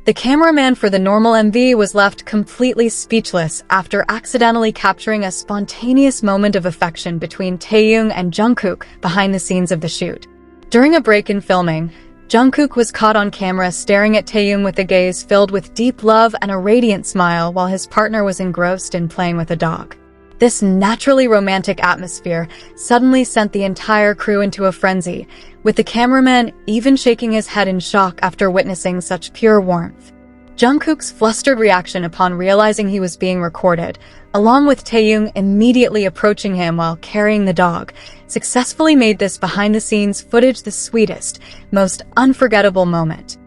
The cameraman for the normal MV was left completely speechless after accidentally capturing a spontaneous moment of affection between Taehyung and Jungkook behind the scenes of the shoot. During a break in filming, Jungkook was caught on camera staring at Taehyung with a gaze filled with deep love and a radiant smile while his partner was engrossed in playing with a dog. This naturally romantic atmosphere suddenly sent the entire crew into a frenzy, with the cameraman even shaking his head in shock after witnessing such pure warmth. Jungkook's flustered reaction upon realizing he was being recorded, along with Taehyung immediately approaching him while carrying the dog, successfully made this behind-the-scenes footage the sweetest, most unforgettable moment.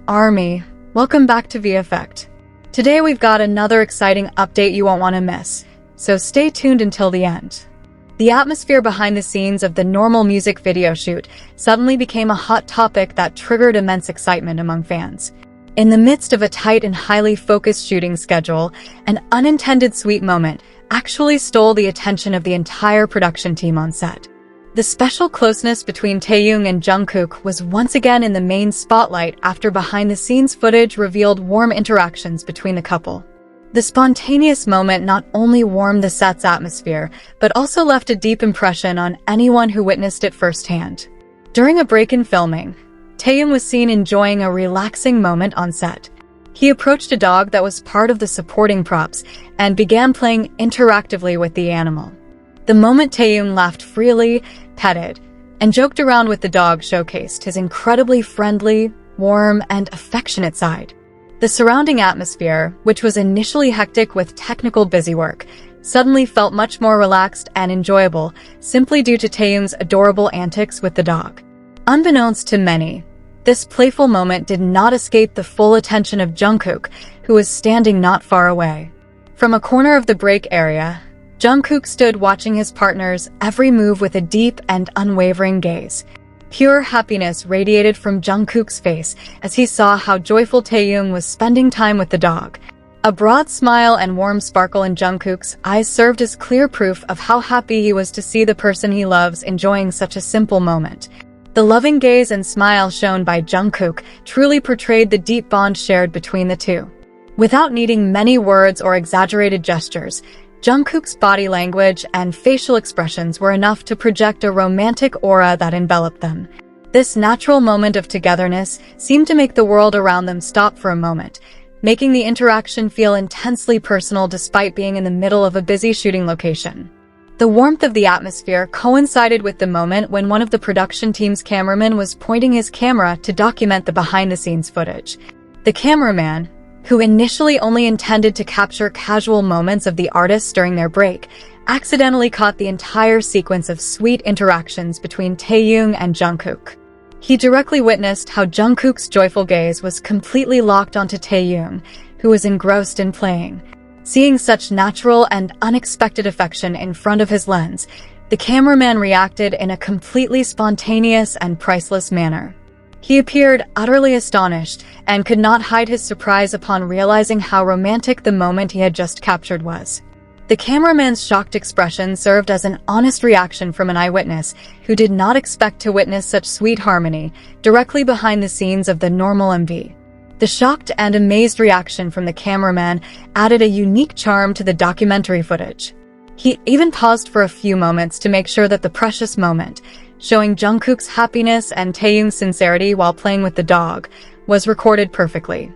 Army, welcome back to VKook. Today we've got another exciting update you won't want to miss, so stay tuned until the end. The atmosphere behind the scenes of the normal music video shoot suddenly became a hot topic that triggered immense excitement among fans. In the midst of a tight and highly focused shooting schedule, an unintended sweet moment actually stole the attention of the entire production team on set. The special closeness between Taehyung and Jungkook was once again in the main spotlight after behind-the-scenes footage revealed warm interactions between the couple. The spontaneous moment not only warmed the set's atmosphere, but also left a deep impression on anyone who witnessed it firsthand. During a break in filming, Taehyung was seen enjoying a relaxing moment on set. He approached a dog that was part of the supporting props and began playing interactively with the animal. The moment Taehyung laughed freely, petted, and joked around with the dog showcased his incredibly friendly, warm, and affectionate side. The surrounding atmosphere, which was initially hectic with technical busywork, suddenly felt much more relaxed and enjoyable simply due to Taehyung's adorable antics with the dog. Unbeknownst to many, this playful moment did not escape the full attention of Jungkook, who was standing not far away. From a corner of the break area, Jungkook stood watching his partner's every move with a deep and unwavering gaze. Pure happiness radiated from Jungkook's face as he saw how joyful Taehyung was spending time with the dog. A broad smile and warm sparkle in Jungkook's eyes served as clear proof of how happy he was to see the person he loves enjoying such a simple moment. The loving gaze and smile shown by Jungkook truly portrayed the deep bond shared between the two. Without needing many words or exaggerated gestures, Jungkook's body language and facial expressions were enough to project a romantic aura that enveloped them. This natural moment of togetherness seemed to make the world around them stop for a moment, making the interaction feel intensely personal despite being in the middle of a busy shooting location. The warmth of the atmosphere coincided with the moment when one of the production team's cameramen was pointing his camera to document the behind-the-scenes footage. The cameraman, who initially only intended to capture casual moments of the artists during their break, accidentally caught the entire sequence of sweet interactions between Taehyung and Jungkook. He directly witnessed how Jungkook's joyful gaze was completely locked onto Taehyung, who was engrossed in playing. Seeing such natural and unexpected affection in front of his lens, the cameraman reacted in a completely spontaneous and priceless manner. He appeared utterly astonished and could not hide his surprise upon realizing how romantic the moment he had just captured was. The cameraman's shocked expression served as an honest reaction from an eyewitness who did not expect to witness such sweet harmony directly behind the scenes of the normal MV. The shocked and amazed reaction from the cameraman added a unique charm to the documentary footage. He even paused for a few moments to make sure that the precious moment, showing Jungkook's happiness and Taehyung's sincerity while playing with the dog, was recorded perfectly.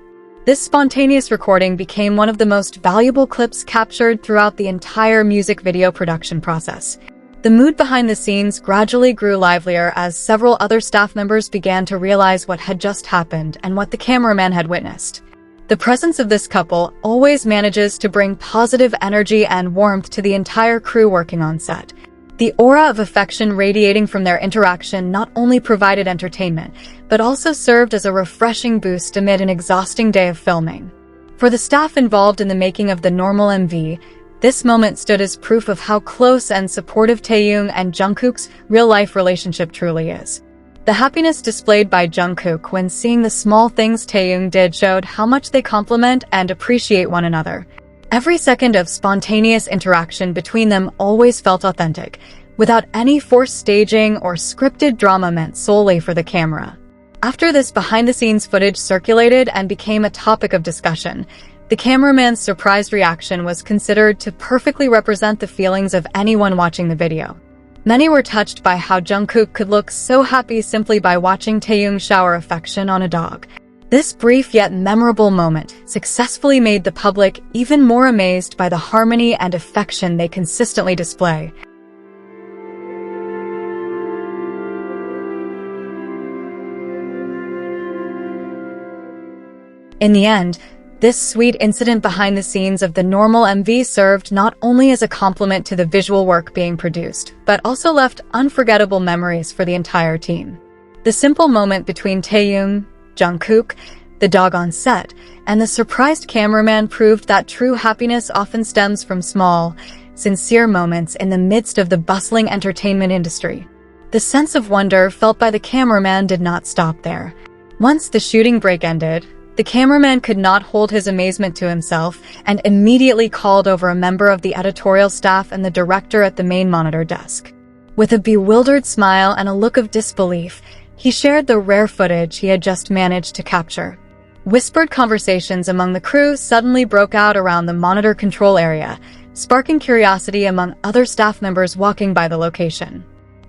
This spontaneous recording became one of the most valuable clips captured throughout the entire music video production process. The mood behind the scenes gradually grew livelier as several other staff members began to realize what had just happened and what the cameraman had witnessed. The presence of this couple always manages to bring positive energy and warmth to the entire crew working on set. The aura of affection radiating from their interaction not only provided entertainment, but also served as a refreshing boost amid an exhausting day of filming. For the staff involved in the making of the normal MV, this moment stood as proof of how close and supportive Taehyung and Jungkook's real-life relationship truly is. The happiness displayed by Jungkook when seeing the small things Taehyung did showed how much they complement and appreciate one another. Every second of spontaneous interaction between them always felt authentic, without any forced staging or scripted drama meant solely for the camera. After this behind-the-scenes footage circulated and became a topic of discussion, the cameraman's surprised reaction was considered to perfectly represent the feelings of anyone watching the video. Many were touched by how Jungkook could look so happy simply by watching Taehyung shower affection on a dog. This brief yet memorable moment successfully made the public even more amazed by the harmony and affection they consistently display. In the end, this sweet incident behind the scenes of the normal MV served not only as a compliment to the visual work being produced, but also left unforgettable memories for the entire team. The simple moment between Taehyung, Jungkook, the dog on set, and the surprised cameraman proved that true happiness often stems from small, sincere moments in the midst of the bustling entertainment industry. The sense of wonder felt by the cameraman did not stop there. Once the shooting break ended, the cameraman could not hold his amazement to himself and immediately called over a member of the editorial staff and the director at the main monitor desk. With a bewildered smile and a look of disbelief, he shared the rare footage he had just managed to capture. Whispered conversations among the crew suddenly broke out around the monitor control area, sparking curiosity among other staff members walking by the location.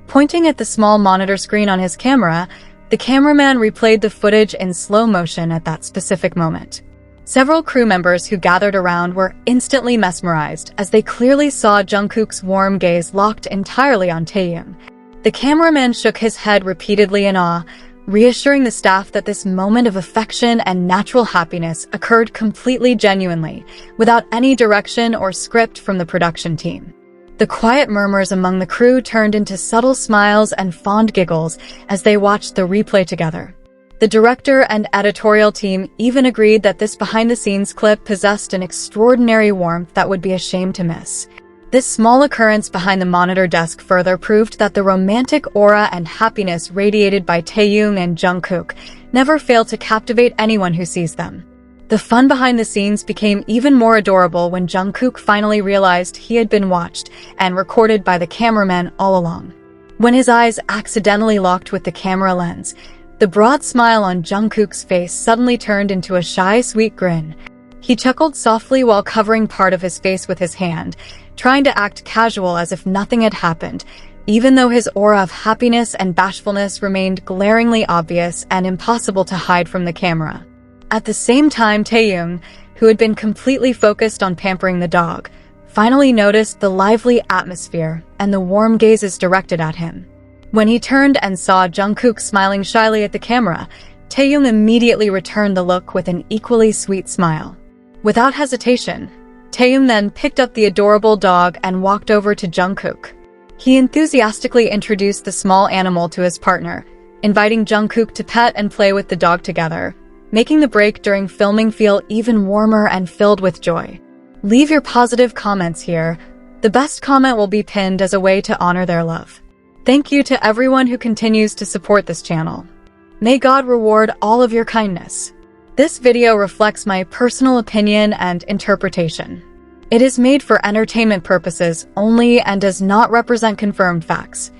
Pointing at the small monitor screen on his camera, the cameraman replayed the footage in slow motion at that specific moment. Several crew members who gathered around were instantly mesmerized as they clearly saw Jungkook's warm gaze locked entirely on Taehyung. The cameraman shook his head repeatedly in awe, reassuring the staff that this moment of affection and natural happiness occurred completely genuinely, without any direction or script from the production team. The quiet murmurs among the crew turned into subtle smiles and fond giggles as they watched the replay together. The director and editorial team even agreed that this behind-the-scenes clip possessed an extraordinary warmth that would be a shame to miss. This small occurrence behind the monitor desk further proved that the romantic aura and happiness radiated by Taehyung and Jungkook never fail to captivate anyone who sees them. The fun behind the scenes became even more adorable when Jungkook finally realized he had been watched and recorded by the cameraman all along. When his eyes accidentally locked with the camera lens, the broad smile on Jungkook's face suddenly turned into a shy, sweet grin. He chuckled softly while covering part of his face with his hand, trying to act casual as if nothing had happened, even though his aura of happiness and bashfulness remained glaringly obvious and impossible to hide from the camera. At the same time, Taehyung, who had been completely focused on pampering the dog, finally noticed the lively atmosphere and the warm gazes directed at him. When he turned and saw Jungkook smiling shyly at the camera, Taehyung immediately returned the look with an equally sweet smile. Without hesitation, Taehyung then picked up the adorable dog and walked over to Jungkook. He enthusiastically introduced the small animal to his partner, inviting Jungkook to pet and play with the dog together, making the break during filming feel even warmer and filled with joy. Leave your positive comments here. The best comment will be pinned as a way to honor their love. Thank you to everyone who continues to support this channel. May God reward all of your kindness. This video reflects my personal opinion and interpretation. It is made for entertainment purposes only and does not represent confirmed facts.